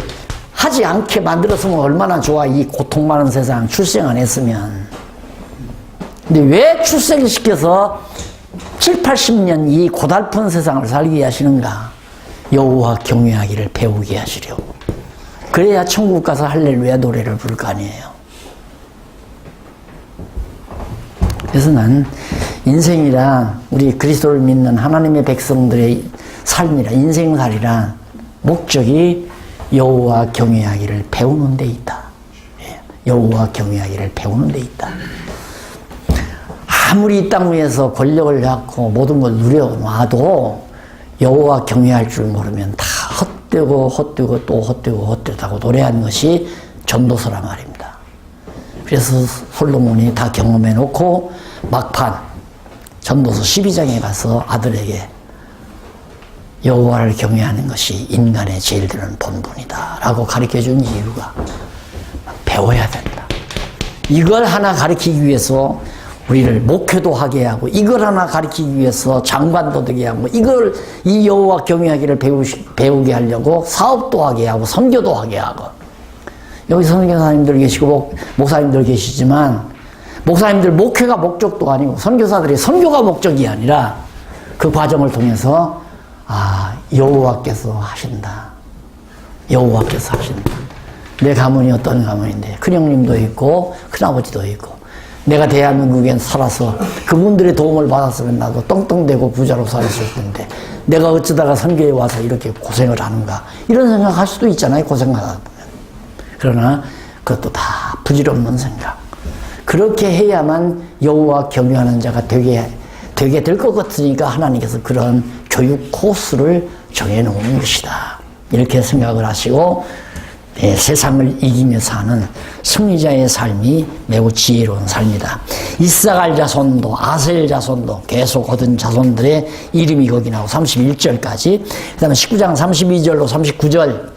하지 않게 만들었으면 얼마나 좋아. 이 고통 많은 세상 출생 안 했으면. 근데 왜 출생을 시켜서 7, 80년 이 고달픈 세상을 살게 하시는가? 여호와 경외하기를 배우게 하시려고. 그래야 천국 가서 할렐루야 노래를 부를 거 아니에요. 그래서 난 인생이란 우리 그리스도를 믿는 하나님의 백성들의 삶이라 인생살이란 목적이 여호와 경외하기를 배우는 데 있다. 여호와 경외하기를 배우는 데 있다. 아무리 이 땅 위에서 권력을 갖고 모든 걸 누려놔도 여호와 경외할 줄 모르면 다 헛되고 또 헛되다고 노래하는 것이 전도서란 말입니다. 그래서 솔로몬이 다 경험해 놓고 막판 전도서 12장에 가서 아들에게 여호와를 경외하는 것이 인간의 제일 드는 본분이다 라고 가르쳐준 이유가 배워야 된다. 이걸 하나 가르치기 위해서 우리를 목회도 하게 하고 이걸 하나 가르치기 위해서 장관도 되게 하고 이걸 이 여호와 경외하기를 배우게 하려고 사업도 하게 하고 선교도 하게 하고 여기 선교사님들 계시고 목사님들 계시지만 목사님들 목회가 목적도 아니고 선교사들이 선교가 목적이 아니라 그 과정을 통해서 여호와께서 하신다. 여호와께서 하신다. 내 가문이 어떤 가문인데 큰형님도 있고 큰아버지도 있고 내가 대한민국에 살아서 그분들의 도움을 받았으면 나도 떵떵대고 부자로 살았을 텐데 내가 어쩌다가 선교에 와서 이렇게 고생을 하는가 이런 생각할 수도 있잖아요. 고생하다 보면. 그러나 그것도 다 부질없는 생각. 그렇게 해야만 여호와 경외하는 자가 되게 될 것 같으니까 하나님께서 그런 교육 코스를 정해놓은 것이다. 이렇게 생각을 하시고 세상을 이기며 사는 승리자의 삶이 매우 지혜로운 삶이다. 이사갈 자손도 아셀 자손도 계속 얻은 자손들의 이름이 거기 나오고 31절까지 그 다음에 19장 32절로 39절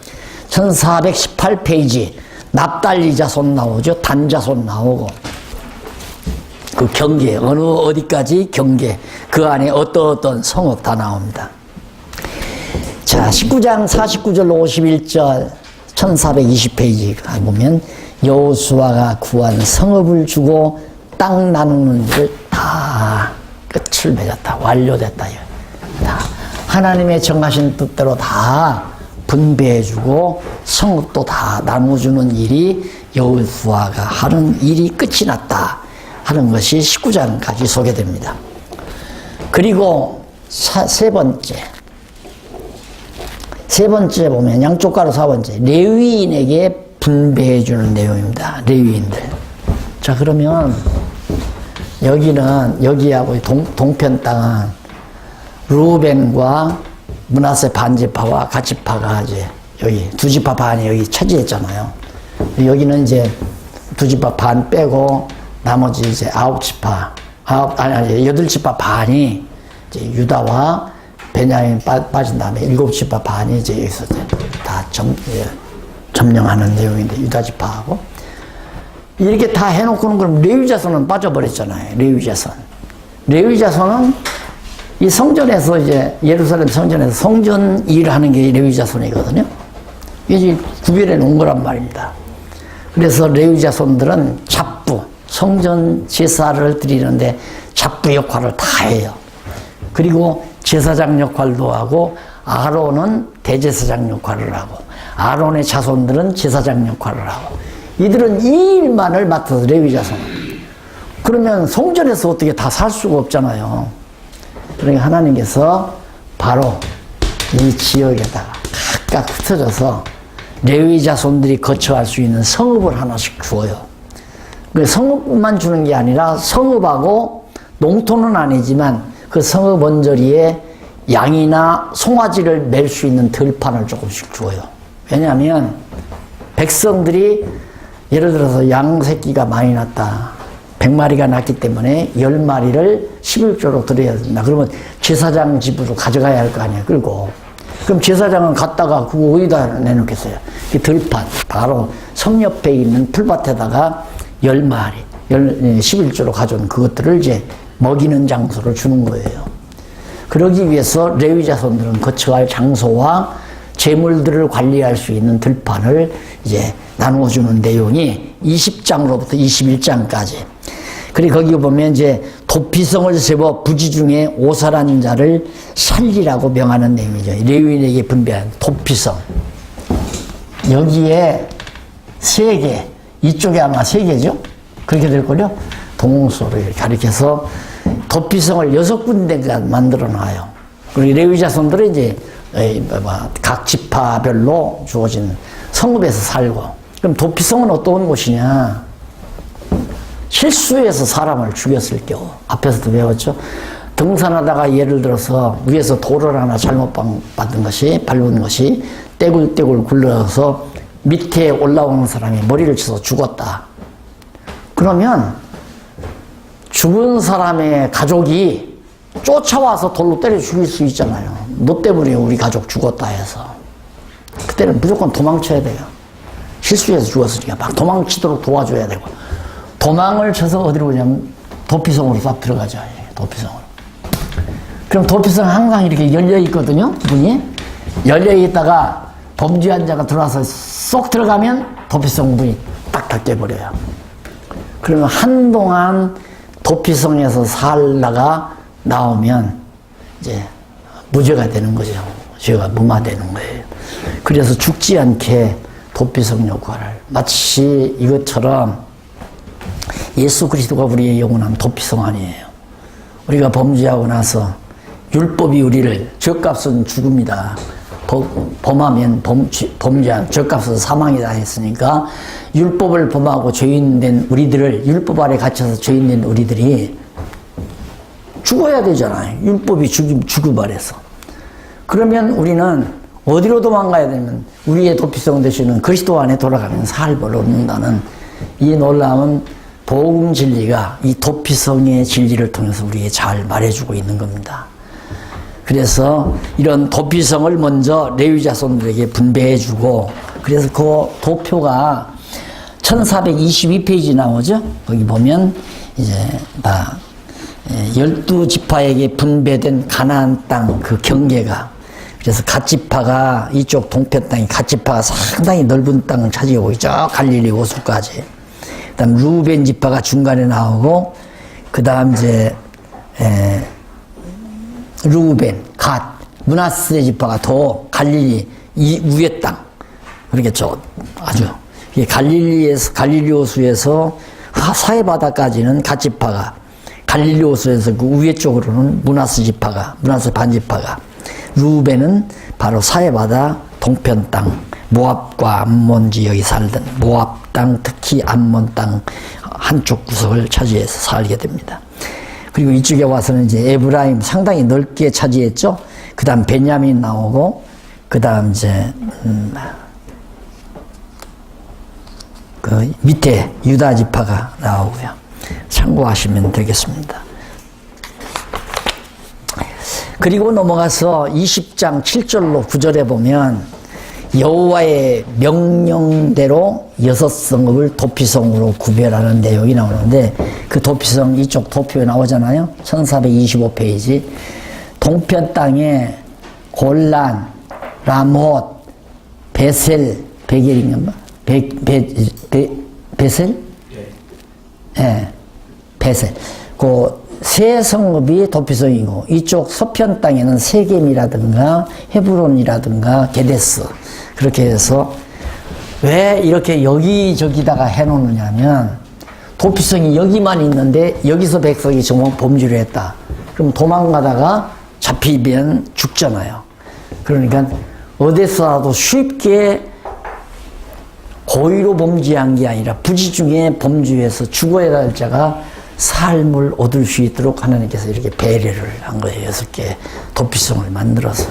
1418페이지 납달리 자손 나오죠. 단 자손 나오고 그 경계 어디까지 경계 그 안에 어떤 성읍 다 나옵니다. 자 19장 49절로 51절 1420페이지 가보면 여호수아가 구한 성읍을 주고 땅 나누는 일을 다 끝을 맺었다. 완료됐다. 다 하나님의 정하신 뜻대로 다 분배해주고 성읍도 다 나눠주는 일이 여호수아가 하는 일이 끝이 났다 하는 것이 19장까지 소개됩니다. 그리고 세 번째 보면 양쪽 가로 4번째 레위인에게 분배해주는 내용입니다. 레위인들. 자 그러면 여기하고 동편 땅은 루벤과 므낫세 반지파와 갓지파가 이제 여기 두 지파 반이 여기 차지했잖아요. 여기는 이제 두 지파 반 빼고 나머지 이제 8지파 반이 이제 유다와 베냐민 빠진 다음에 7지파 반이 이제 여기서 다 점령하는 내용인데 유다지파하고 이렇게 다 해놓고는 그럼 레위자손은 빠져버렸잖아요. 레위자손은 이 성전에서 이제 예루살렘 성전에서 성전 일을 하는 게 레위자손이거든요. 이게 구별해 놓은 거란 말입니다. 그래서 레위자손들은 잡부 성전 제사를 드리는데 잡부 역할을 다 해요. 그리고 제사장 역할도 하고 아론은 대제사장 역할을 하고 아론의 자손들은 제사장 역할을 하고 이들은 이 일만을 맡아서 레위자손. 그러면 성전에서 어떻게 다 살 수가 없잖아요. 그러니까 하나님께서 바로 이 지역에다가 각각 흩어져서 레위자손들이 거처할 수 있는 성읍을 하나씩 주어요. 그 성읍만 주는 게 아니라 성읍하고 농토는 아니지만 그 성읍 언저리에 양이나 송아지를 맬 수 있는 들판을 조금씩 주어요. 왜냐하면 백성들이 예를 들어서 양 새끼가 많이 났다. 100마리가 났기 때문에 10마리를 11조로 드려야 된다. 그러면 제사장 집으로 가져가야 할 거 아니에요. 끌고. 그럼 제사장은 갔다가 그거 어디다 내놓겠어요? 그 들판, 바로 성 옆에 있는 풀밭에다가 10마리, 11조로 가져온 그것들을 이제 먹이는 장소를 주는 거예요. 그러기 위해서 레위 자손들은 거처할 장소와 재물들을 관리할 수 있는 들판을 이제 나누어주는 내용이 20장으로부터 21장까지. 그리고 거기 보면 이제 도피성을 세워 부지 중에 오살한 자를 살리라고 명하는 내용이죠. 레위인에게 분배한 도피성. 여기에 3개, 이쪽에 아마 3개죠? 그렇게 될걸요? 동서를 가리켜서 도피성을 6군데가 만들어 놔요. 그리고 레위 자손들은 이제 각 지파별로 주어진 성읍에서 살고. 그럼 도피성은 어떤 곳이냐? 실수해서 사람을 죽였을 경우, 앞에서도 배웠죠? 등산하다가 예를 들어서 위에서 돌을 하나 잘못 받은 것이, 밟은 것이 떼굴떼굴 굴러서 밑에 올라오는 사람이 머리를 쳐서 죽었다. 그러면 죽은 사람의 가족이 쫓아와서 돌로 때려 죽일 수 있잖아요. 너 때문에 우리 가족 죽었다 해서. 그때는 무조건 도망쳐야 돼요. 실수해서 죽었으니까 막 도망치도록 도와줘야 되고. 도망을 쳐서 어디로 오냐면 도피성으로 싹 들어가죠. 도피성으로. 그럼 도피성 항상 이렇게 열려 있거든요. 문이. 열려 있다가 범죄한 자가 들어와서 쏙 들어가면 도피성 문이 딱 닫혀버려요. 그러면 한동안 도피성에서 살다가 나오면 이제 무죄가 되는 거죠. 죄가 무마되는 거예요. 그래서 죽지 않게 도피성 역할을, 마치 이것처럼 예수 그리스도가 우리의 영원한 도피성 아니에요. 우리가 범죄하고 나서 율법이 우리를, 죄값은 죽음이다. 범하면 범죄한 죄값은 사망이다 했으니까 율법을 범하고 죄인된 우리들을, 율법 아래 갇혀서 죄인된 우리들이 죽어야 되잖아요. 율법이 죽음 아래서. 그러면 우리는 어디로 도망가야 되면 우리의 도피성 되시는 그리스도 안에 돌아가면 삶을 얻는다는 이 놀라운 복음 진리가 이 도피성의 진리를 통해서 우리에게 잘 말해주고 있는 겁니다. 그래서 이런 도피성을 먼저 레위 자손들에게 분배해주고, 그래서 그 도표가 1422페이지 나오죠. 거기 보면 이제 다 12지파에게 분배된 가나안 땅 그 경계가, 그래서 갓지파가 이쪽 동편 땅이, 갓지파가 상당히 넓은 땅을 차지하고 있죠. 갈릴리 호수까지. 그다음 루벤 지파가 중간에 나오고, 그다음 이제 루벤, 갓, 므낫세 지파가 더 갈릴리 이 위에 땅. 그렇게 아주 갈릴리 호수에서 사해 바다까지는 갓 지파가, 갈릴리 호수에서 그 위에 쪽으로는 므낫세 지파가, 므낫세 반 지파가, 루벤은 바로 사해 바다 동편 땅, 모압과 암몬 지역이 살던 모압 땅, 특히 암몬 땅 한쪽 구석을 차지해서 살게 됩니다. 그리고 이쪽에 와서는 이제 에브라임 상당히 넓게 차지했죠. 그 다음 베냐민 나오고, 그 다음 이제, 그 밑에 유다 지파가 나오고요. 참고하시면 되겠습니다. 그리고 넘어가서 20장 7절로 9절에 보면 여호와의 명령대로 6성읍을 도피성으로 구별하는 내용이 나오는데, 그 도피성 이쪽 도표에 나오잖아요. 1425페이지. 동편 땅에 골란, 라못, 베셀, 베겔인가? 베셀? 예, 베셀. 그 세 성읍이 도피성이고, 이쪽 서편 땅에는 세겜이라든가 헤브론이라든가 게데스, 그렇게 해서 왜 이렇게 여기저기다가 해놓느냐면, 도피성이 여기만 있는데 여기서 백성이 정말 범죄를 했다. 그럼 도망가다가 잡히면 죽잖아요. 그러니까 어디서라도 쉽게 고의로 범죄한 게 아니라 부지 중에 범죄해서 죽어야 할 자가 삶을 얻을 수 있도록 하나님께서 이렇게 배려를 한 거예요. 6개 도피성을 만들어서.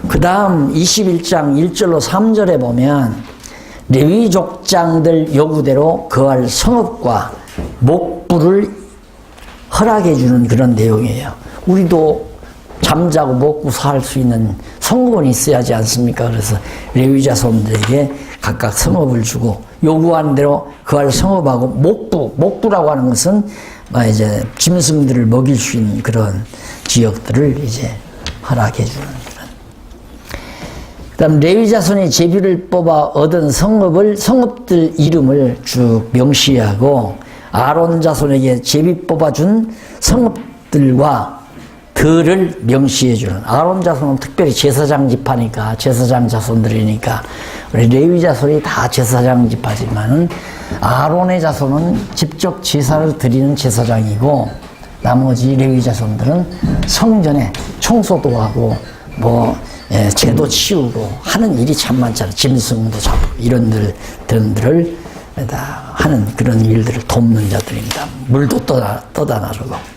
그 다음 21장 1절로 3절에 보면 레위 족장들 요구대로 거할 성읍과 목부를 허락해 주는 그런 내용이에요. 우리도 잠자고 먹고 살 수 있는 성읍은 있어야 하지 않습니까? 그래서 레위 자손들에게 각각 성읍을 주고 요구하는 대로 거할 성읍하고 목부라고 하는 것은 이제 짐승들을 먹일 수 있는 그런 지역들을 이제 허락해 주는 그런. 그다음 레위 자손이 제비를 뽑아 얻은 성읍들 이름을 쭉 명시하고 아론 자손에게 제비 뽑아준 성읍들과 들을 명시해주는. 아론 자손은 특별히 제사장 지파니까, 제사장 자손들이니까 우리 레위 자손이 다 제사장 지파지만은 아론의 자손은 직접 제사를 드리는 제사장이고 나머지 레위 자손들은 성전에 청소도 하고 죄도 치우고 하는 일이 참 많잖아요. 짐승도 잡고 이런 들을 다 하는 그런 일들을 돕는 자들입니다. 물도 떠다 나르고.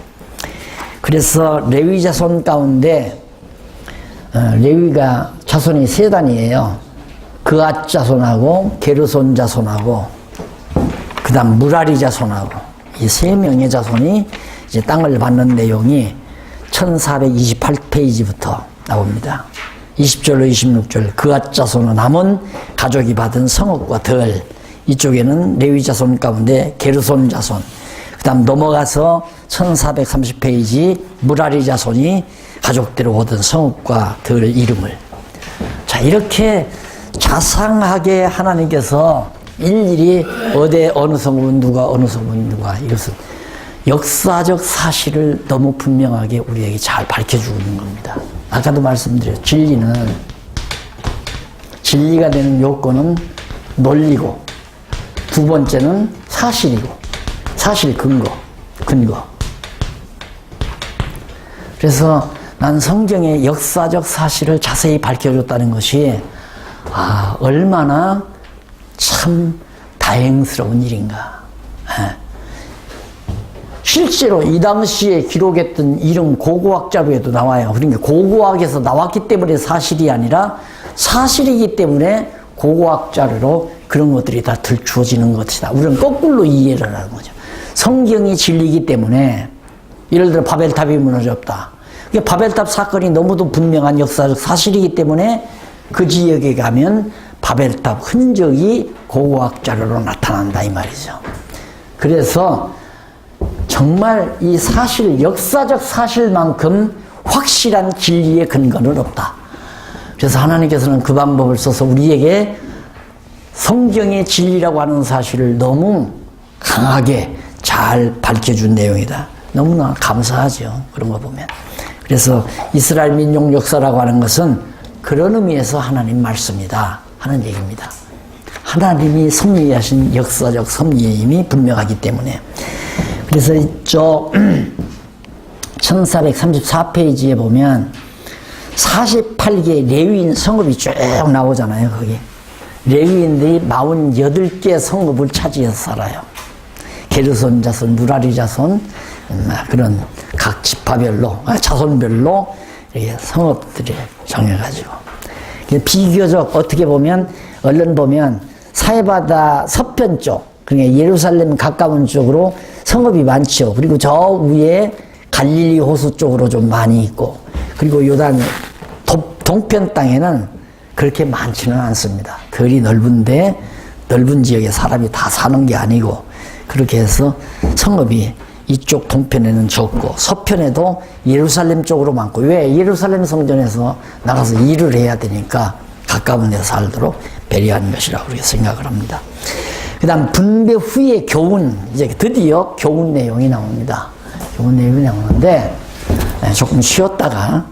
그래서 레위 자손 가운데 레위가 자손이 3단이에요. 그앗 자손하고 게르손 자손하고 그 다음 무라리 자손하고 이 3명의 자손이 이제 땅을 받는 내용이 1428페이지부터 나옵니다. 20절로 26절 그앗 자손은 남은 가족이 받은 성읍과 들, 이쪽에는 레위 자손 가운데 게르손 자손, 그 다음 넘어가서 1430페이지 무라리 자손이 가족대로 얻은 성읍과 들 이름을. 자, 이렇게 자상하게 하나님께서 일일이 어느 성읍은 누가 어느 성읍은 누가, 이것은 역사적 사실을 너무 분명하게 우리에게 잘 밝혀주고 있는 겁니다. 아까도 말씀드렸죠. 진리가 되는 요건은 논리고, 두 번째는 사실이고, 사실 근거. 그래서 난 성경의 역사적 사실을 자세히 밝혀줬다는 것이 얼마나 참 다행스러운 일인가. 실제로 이 당시에 기록했던 이름 고고학 자료에도 나와요. 그러니까 고고학에서 나왔기 때문에 사실이 아니라 사실이기 때문에 고고학 자료로 그런 것들이 다 들추어지는 것이다. 우리는 거꾸로 이해를 하는 거죠. 성경이 진리이기 때문에, 예를 들어 바벨탑이 무너졌다. 바벨탑 사건이 너무도 분명한 역사적 사실이기 때문에 그 지역에 가면 바벨탑 흔적이 고고학 자료로 나타난다 이 말이죠. 그래서 정말 이 사실, 역사적 사실만큼 확실한 진리의 근거는 없다. 그래서 하나님께서는 그 방법을 써서 우리에게 성경의 진리라고 하는 사실을 너무 강하게 잘 밝혀준 내용이다. 너무나 감사하죠. 그런 거 보면. 그래서 이스라엘 민족 역사라고 하는 것은 그런 의미에서 하나님 말씀이다 하는 얘기입니다. 하나님이 섭리하신 역사적 섭리의 힘이 분명하기 때문에. 그래서 이쪽 1434페이지에 보면 48개 레위인 성읍이 쭉 나오잖아요. 거기 레위인들이 48개 성읍을 차지해서 살아요. 게르손 자손, 무라리 자손, 그런 각 지파별로, 자손별로 이렇게 성읍들을 정해가지고. 비교적 어떻게 보면, 얼른 보면 사해바다 서편 쪽, 그러니까 예루살렘 가까운 쪽으로 성읍이 많죠. 그리고 저 위에 갈릴리 호수 쪽으로 좀 많이 있고, 그리고 요단 동편 땅에는 그렇게 많지는 않습니다. 거리 넓은데 넓은 지역에 사람이 다 사는 게 아니고, 그렇게 해서 성읍이 이쪽 동편에는 적고 서편에도 예루살렘 쪽으로 많고. 왜? 예루살렘 성전에서 나가서 일을 해야 되니까 가까운 데 살도록 배려하는 것이라고 우리가 생각을 합니다. 그 다음 분배 후에 교훈, 이제 드디어 교훈 내용이 나옵니다. 교훈 내용이 나오는데 조금 쉬었다가